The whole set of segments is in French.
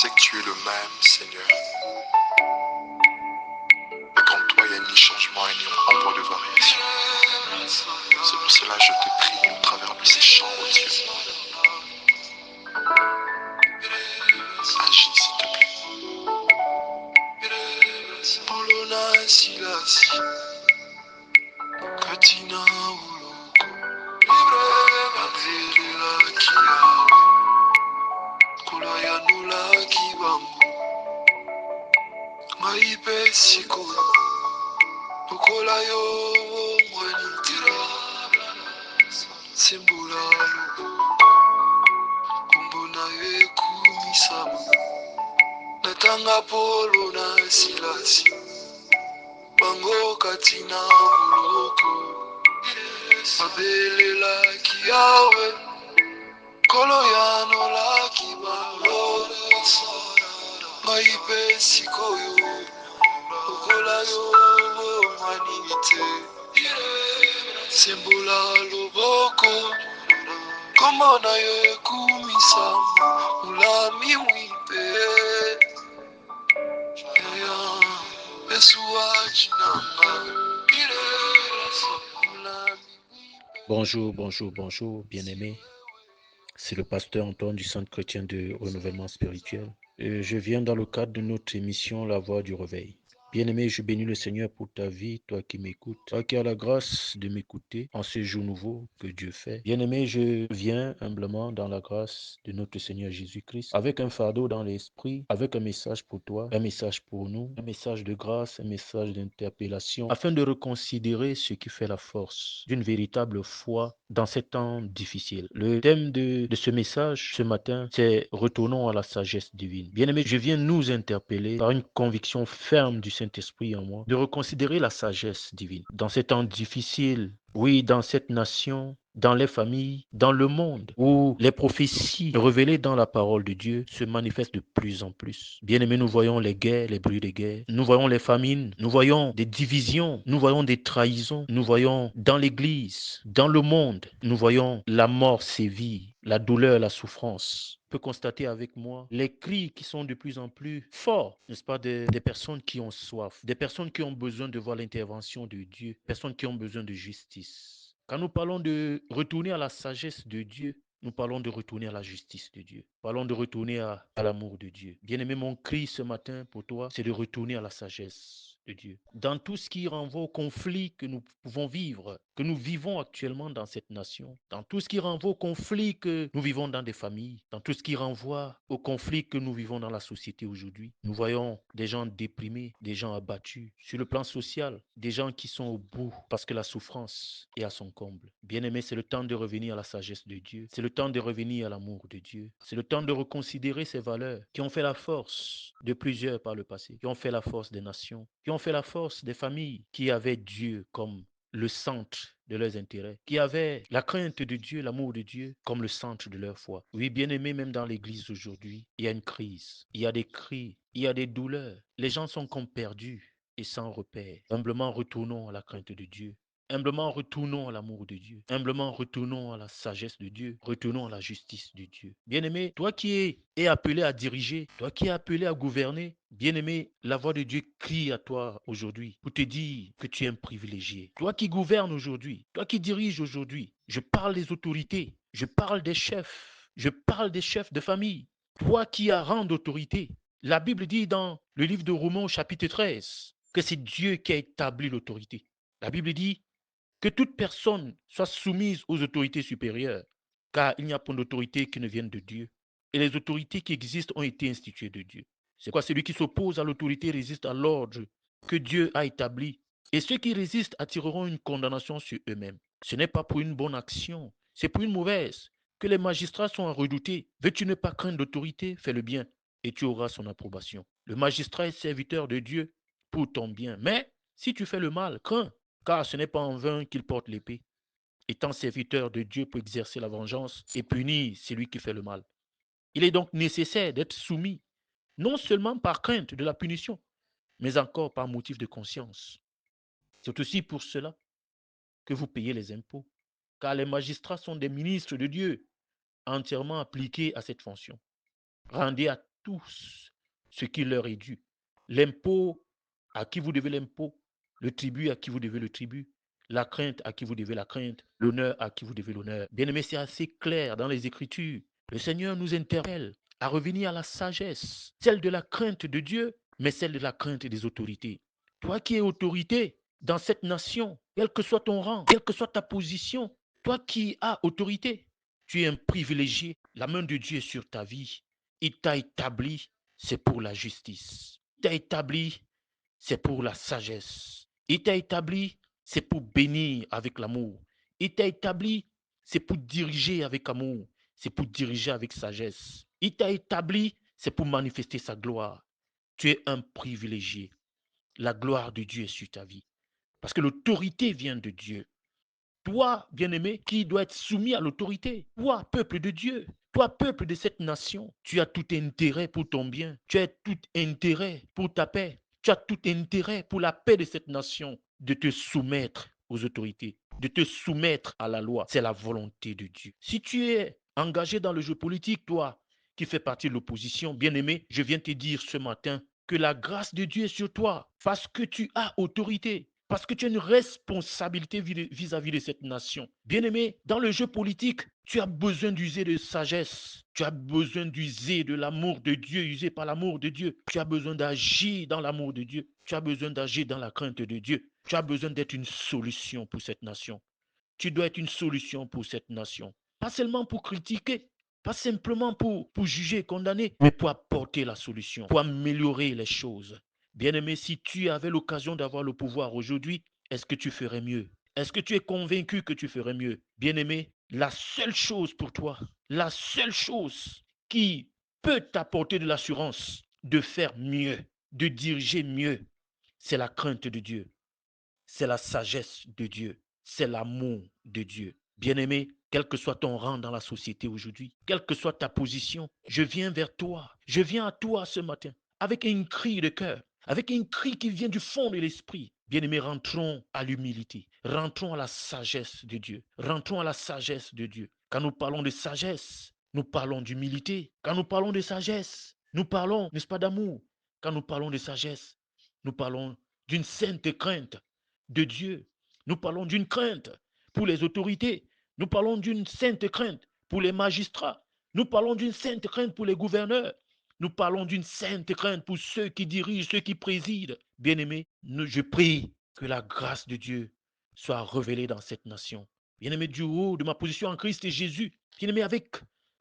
sais que tu es le même, Seigneur. Et comme toi, il n'y a ni changement et ni ombre de variation. C'est pour cela que je te prie au travers de ces chants, oh Dieu. Agis, s'il te plaît. Polona silasi, katina uloko, abelela kiawe, kulayanula kibango, maipe sikoyo, lokola yo mwanitira, sembula loboko, kumbona yo ekumisama, natanga polona silasi, bango katina uloko, abelelaki yawe kolo yanolaki bango ngai mpe sikoyo lokola yo bomwani te sembola loboko kombo na yo ekumisama molami mwipe yaya esuwa cinanga Bonjour, bonjour, bonjour, bien-aimés. C'est le pasteur Antoine du Centre chrétien de renouvellement spirituel. Je viens dans le cadre de notre émission La Voix du Réveil. Bien-aimé, je bénis le Seigneur pour ta vie, toi qui m'écoutes, toi qui as la grâce de m'écouter en ce jour nouveau que Dieu fait. Bien-aimé, je viens humblement dans la grâce de notre Seigneur Jésus-Christ, avec un fardeau dans l'esprit, avec un message pour toi, un message pour nous, un message de grâce, un message d'interpellation, afin de reconsidérer ce qui fait la force d'une véritable foi dans ces temps difficiles. Le thème de ce message ce matin, c'est retournons à la sagesse divine. Bien-aimé, je viens nous interpeller par une conviction ferme du Saint-Esprit en moi, de reconsidérer la sagesse divine. Dans ces temps difficiles, oui, dans cette nation, dans les familles, dans le monde, où les prophéties révélées dans la parole de Dieu se manifestent de plus en plus. Bien-aimés, nous voyons les guerres, les bruits des guerres, nous voyons les famines, nous voyons des divisions, nous voyons des trahisons, nous voyons dans l'Église, dans le monde, nous voyons la mort sévir, la douleur, la souffrance. On peut constater avec moi les cris qui sont de plus en plus forts, n'est-ce pas, des personnes qui ont soif, des personnes qui ont besoin de voir l'intervention de Dieu, des personnes qui ont besoin de justice. Quand nous parlons de retourner à la sagesse de Dieu, nous parlons de retourner à la justice de Dieu. Parlons de retourner à l'amour de Dieu. Bien-aimé, mon cri ce matin pour toi, c'est de retourner à la sagesse de Dieu. Dans tout ce qui renvoie au conflit que nous pouvons vivre, que nous vivons actuellement dans cette nation, dans tout ce qui renvoie au conflit que nous vivons dans des familles, dans tout ce qui renvoie au conflit que nous vivons dans la société aujourd'hui, nous voyons des gens déprimés, des gens abattus. Sur le plan social, des gens qui sont au bout parce que la souffrance est à son comble. Bien-aimé, c'est le temps de revenir à la sagesse de Dieu. C'est le temps de revenir à l'amour de Dieu. C'est le temps de reconsidérer ces valeurs qui ont fait la force de plusieurs par le passé, qui ont fait la force des nations, qui ont fait la force des familles qui avaient Dieu comme le centre de leurs intérêts, qui avaient la crainte de Dieu, l'amour de Dieu comme le centre de leur foi. Oui, bien-aimé, même dans l'Église aujourd'hui, il y a une crise, il y a des cris, il y a des douleurs. Les gens sont comme perdus et sans repère. Humblement, retournons à la crainte de Dieu. Humblement, retournons à l'amour de Dieu. Humblement, retournons à la sagesse de Dieu. Retournons à la justice de Dieu. Bien-aimé, toi qui es appelé à diriger, toi qui es appelé à gouverner, bien-aimé, la voix de Dieu crie à toi aujourd'hui pour te dire que tu es un privilégié. Toi qui gouvernes aujourd'hui, toi qui diriges aujourd'hui, je parle des autorités, je parle des chefs, je parle des chefs de famille. Toi qui as rang d'autorité, la Bible dit dans le livre de Romains au chapitre 13 que c'est Dieu qui a établi l'autorité. La Bible dit que toute personne soit soumise aux autorités supérieures, car il n'y a point d'autorité qui ne vienne de Dieu. Et les autorités qui existent ont été instituées de Dieu. C'est quoi? Celui qui s'oppose à l'autorité résiste à l'ordre que Dieu a établi. Et ceux qui résistent attireront une condamnation sur eux-mêmes. Ce n'est pas pour une bonne action, c'est pour une mauvaise que les magistrats sont à redouter. Veux-tu ne pas craindre l'autorité? Fais le bien et tu auras son approbation. Le magistrat est serviteur de Dieu pour ton bien. Mais si tu fais le mal, crains, car ce n'est pas en vain qu'il porte l'épée, étant serviteur de Dieu pour exercer la vengeance et punir celui qui fait le mal. Il est donc nécessaire d'être soumis, non seulement par crainte de la punition, mais encore par motif de conscience. C'est aussi pour cela que vous payez les impôts, car les magistrats sont des ministres de Dieu, entièrement appliqués à cette fonction. Rendez tous ce qui leur est dû. L'impôt, à qui vous devez l'impôt, le tribut, à qui vous devez le tribut, la crainte, à qui vous devez la crainte, l'honneur, à qui vous devez l'honneur. Bien-aimé, c'est assez clair dans les Écritures. Le Seigneur nous interpelle à revenir à la sagesse, celle de la crainte de Dieu, mais celle de la crainte des autorités. Toi qui es autorité dans cette nation, quel que soit ton rang, quelle que soit ta position, toi qui as autorité, tu es un privilégié. La main de Dieu est sur ta vie. Il t'a établi, c'est pour la justice. Il t'a établi, c'est pour la sagesse. Il t'a établi, c'est pour bénir avec l'amour. Il t'a établi, c'est pour diriger avec amour. C'est pour diriger avec sagesse. Il t'a établi, c'est pour manifester sa gloire. Tu es un privilégié. La gloire de Dieu est sur ta vie. Parce que l'autorité vient de Dieu. Toi, bien-aimé, qui dois être soumis à l'autorité. Toi, peuple de Dieu. Toi, peuple de cette nation. Tu as tout intérêt pour ton bien. Tu as tout intérêt pour ta paix. Tu as tout intérêt pour la paix de cette nation de te soumettre aux autorités, de te soumettre à la loi. C'est la volonté de Dieu. Si tu es engagé dans le jeu politique, toi, qui fais partie de l'opposition, bien-aimé, je viens te dire ce matin que la grâce de Dieu est sur toi parce que tu as autorité. Parce que tu as une responsabilité vis-à-vis de cette nation. Bien-aimé, dans le jeu politique, tu as besoin d'user de sagesse. Tu as besoin d'user de l'amour de Dieu, usé par l'amour de Dieu. Tu as besoin d'agir dans l'amour de Dieu. Tu as besoin d'agir dans la crainte de Dieu. Tu as besoin d'être une solution pour cette nation. Tu dois être une solution pour cette nation. Pas seulement pour critiquer, pas simplement pour juger et condamner, mais pour apporter la solution, pour améliorer les choses. Bien-aimé, si tu avais l'occasion d'avoir le pouvoir aujourd'hui, est-ce que tu ferais mieux? Est-ce que tu es convaincu que tu ferais mieux? Bien-aimé, la seule chose pour toi, la seule chose qui peut t'apporter de l'assurance de faire mieux, de diriger mieux, c'est la crainte de Dieu, c'est la sagesse de Dieu, c'est l'amour de Dieu. Bien-aimé, quel que soit ton rang dans la société aujourd'hui, quelle que soit ta position, je viens vers toi, je viens à toi ce matin avec un cri de cœur, avec un cri qui vient du fond de l'esprit. Bien-aimés, rentrons à l'humilité, rentrons à la sagesse de Dieu, rentrons à la sagesse de Dieu. Quand nous parlons de sagesse, nous parlons d'humilité. Quand nous parlons de sagesse, nous parlons, n'est-ce pas, d'amour. Quand nous parlons de sagesse, nous parlons d'une sainte crainte de Dieu. Nous parlons d'une crainte pour les autorités. Nous parlons d'une sainte crainte pour les magistrats. Nous parlons d'une sainte crainte pour les gouverneurs. Nous parlons d'une sainte crainte pour ceux qui dirigent, ceux qui président. Bien-aimés, je prie que la grâce de Dieu soit révélée dans cette nation. Bien-aimés, du haut de ma position en Christ et Jésus, bien-aimés, avec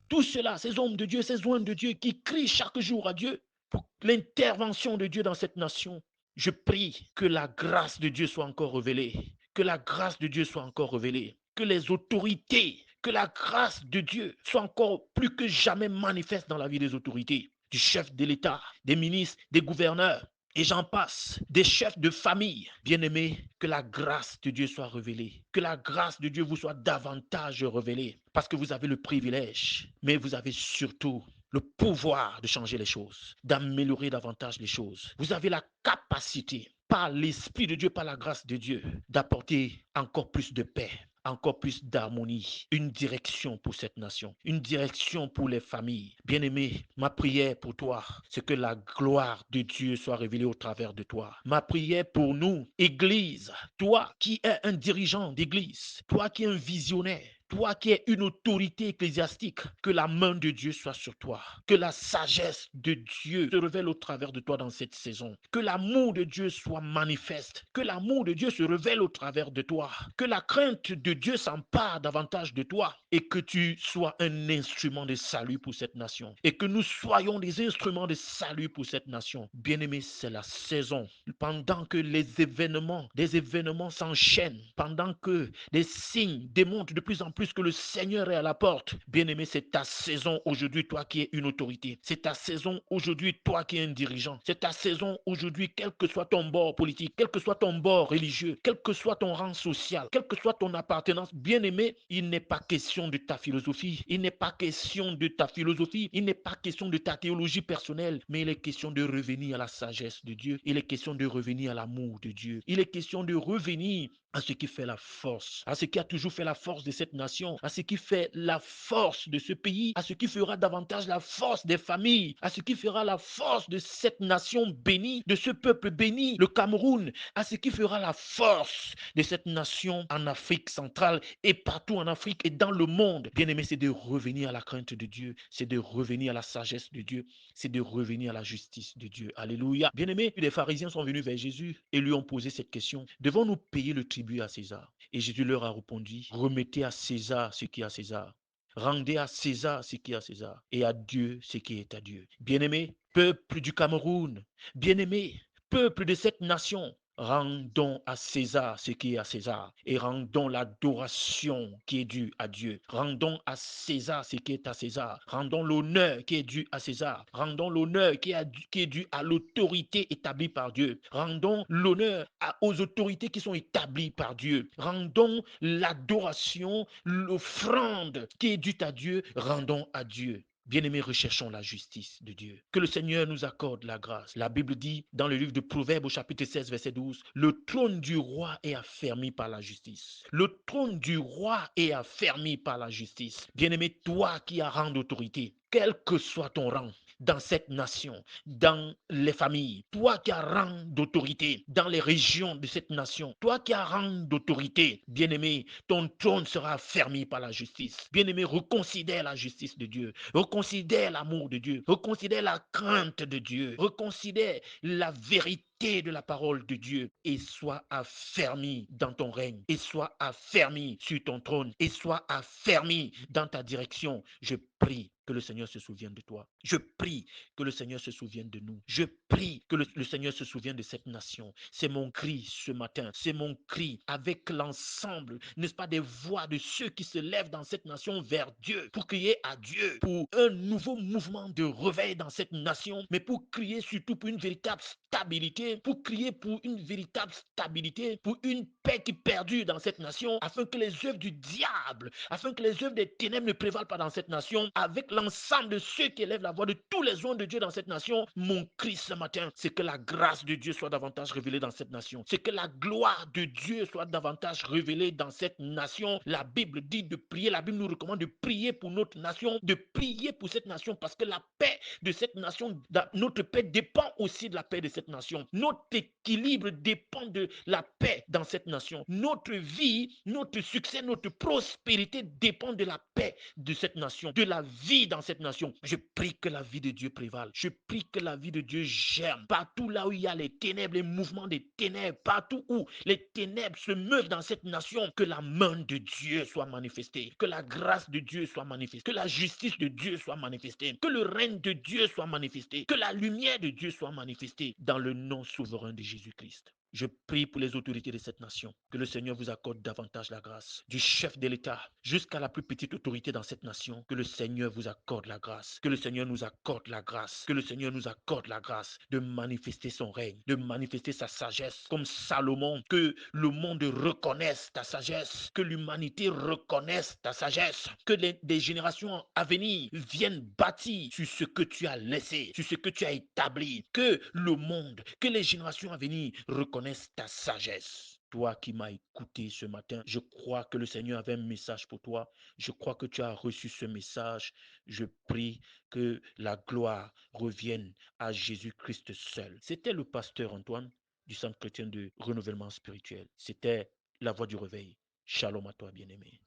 tout cela, ces hommes de Dieu, ces oins de Dieu qui crient chaque jour à Dieu pour l'intervention de Dieu dans cette nation. Je prie que la grâce de Dieu soit encore révélée, que la grâce de Dieu soit encore révélée, que les autorités, que la grâce de Dieu soit encore plus que jamais manifeste dans la vie des autorités, du chef de l'État, des ministres, des gouverneurs, et j'en passe, des chefs de famille. Bien-aimés, que la grâce de Dieu soit révélée, que la grâce de Dieu vous soit davantage révélée, parce que vous avez le privilège, mais vous avez surtout le pouvoir de changer les choses, d'améliorer davantage les choses. Vous avez la capacité, par l'Esprit de Dieu, par la grâce de Dieu, d'apporter encore plus de paix, encore plus d'harmonie, une direction pour cette nation, une direction pour les familles. Bien-aimé, ma prière pour toi, c'est que la gloire de Dieu soit révélée au travers de toi. Ma prière pour nous, Église, toi qui es un dirigeant d'Église, toi qui es un visionnaire, toi qui es une autorité ecclésiastique, que la main de Dieu soit sur toi, que la sagesse de Dieu se révèle au travers de toi dans cette saison, que l'amour de Dieu soit manifeste, que l'amour de Dieu se révèle au travers de toi, que la crainte de Dieu s'empare davantage de toi et que tu sois un instrument de salut pour cette nation et que nous soyons des instruments de salut pour cette nation. Bien-aimés, c'est la saison. Pendant que des événements s'enchaînent, pendant que des signes démontrent de plus en plus que le Seigneur est à la porte. Bien-aimé, c'est ta saison aujourd'hui, toi qui es une autorité. C'est ta saison aujourd'hui, toi qui es un dirigeant. C'est ta saison aujourd'hui, quel que soit ton bord politique, quel que soit ton bord religieux, quel que soit ton rang social, quelle que soit ton appartenance. Bien-aimé, il n'est pas question de ta philosophie. Il n'est pas question de ta philosophie. Il n'est pas question de ta théologie personnelle, mais il est question de revenir à la sagesse de Dieu. Il est question de revenir à l'amour de Dieu. Il est question de revenir à ce qui fait la force, à ce qui a toujours fait la force de cette nation, à ce qui fait la force de ce pays, à ce qui fera davantage la force des familles, à ce qui fera la force de cette nation bénie, de ce peuple béni, le Cameroun, à ce qui fera la force de cette nation en Afrique centrale et partout en Afrique et dans le monde. Bien aimé, c'est de revenir à la crainte de Dieu, c'est de revenir à la sagesse de Dieu, c'est de revenir à la justice de Dieu. Alléluia. Bien aimé, les pharisiens sont venus vers Jésus et lui ont posé cette question: devons-nous payer le tribut à César? Et Jésus leur a répondu: remettez à César ce qui est à César. Rendez à César ce qui est à César et à Dieu ce qui est à Dieu. Bien-aimé, peuple du Cameroun, bien-aimé, peuple de cette nation, rendons à César ce qui est à César et rendons l'adoration qui est due à Dieu. Rendons à César ce qui est à César. Rendons l'honneur qui est dû à César. Rendons l'honneur qui est dû à l'autorité établie par Dieu. Rendons l'honneur aux autorités qui sont établies par Dieu. Rendons l'adoration, l'offrande qui est due à Dieu. Rendons à Dieu. Bien-aimés, recherchons la justice de Dieu. Que le Seigneur nous accorde la grâce. La Bible dit dans le livre de Proverbes au chapitre 16, verset 12, le trône du roi est affermi par la justice. Le trône du roi est affermi par la justice. Bien-aimé, toi qui as rang d'autorité, quel que soit ton rang dans cette nation, dans les familles, toi qui as rang d'autorité dans les régions de cette nation, toi qui as rang d'autorité, bien-aimé, ton trône sera affermi par la justice. Bien-aimé, reconsidère la justice de Dieu, reconsidère l'amour de Dieu, reconsidère la crainte de Dieu, reconsidère la vérité de la parole de Dieu et sois affermi dans ton règne et sois affermi sur ton trône et sois affermi dans ta direction. Je prie que le Seigneur se souvienne de toi. Je prie que le Seigneur se souvienne de nous. Je prie que le Seigneur se souvienne de cette nation. C'est mon cri ce matin. C'est mon cri avec l'ensemble, n'est-ce pas, des voix de ceux qui se lèvent dans cette nation vers Dieu pour crier à Dieu pour un nouveau mouvement de réveil dans cette nation, mais pour crier surtout pour une véritable stabilité, pour crier pour une véritable stabilité, pour une paix qui perdure dans cette nation, afin que les œuvres du diable, afin que les œuvres des ténèbres ne prévalent pas dans cette nation, avec l'ensemble de ceux qui élèvent la voix de tous les hommes de Dieu dans cette nation. Mon cri ce matin, c'est que la grâce de Dieu soit davantage révélée dans cette nation. C'est que la gloire de Dieu soit davantage révélée dans cette nation. La Bible dit de prier, la Bible nous recommande de prier pour notre nation, de prier pour cette nation, parce que la paix de cette nation, notre paix dépend aussi de la paix de cette nation. Notre équilibre dépend de la paix dans cette nation. Notre vie, notre succès, notre prospérité dépend de la paix de cette nation, de la vie dans cette nation. Je prie que la vie de Dieu prévale. Je prie que la vie de Dieu germe. Partout là où il y a les ténèbres, les mouvements des ténèbres, partout où les ténèbres se meuvent dans cette nation, que la main de Dieu soit manifestée, que la grâce de Dieu soit manifestée, que la justice de Dieu soit manifestée, que le règne de Dieu soit manifesté, que la lumière de Dieu soit manifestée dans le nom souverain de Jésus-Christ. Je prie pour les autorités de cette nation, que le Seigneur vous accorde davantage la grâce, du chef de l'État jusqu'à la plus petite autorité dans cette nation, que le Seigneur vous accorde la grâce, que le Seigneur nous accorde la grâce, que le Seigneur nous accorde la grâce de manifester son règne, de manifester sa sagesse, comme Salomon, que le monde reconnaisse ta sagesse, que l'humanité reconnaisse ta sagesse, que des générations à venir viennent bâtir sur ce que tu as laissé, sur ce que tu as établi, que le monde, que les générations à venir reconnaissent ta sagesse. Toi qui m'as écouté ce matin, je crois que le Seigneur avait un message pour toi. Je crois que tu as reçu ce message. Je prie que la gloire revienne à Jésus-Christ seul. C'était le pasteur Antoine du Centre chrétien de renouvellement spirituel. C'était la voix du réveil. Shalom à toi, bien-aimé.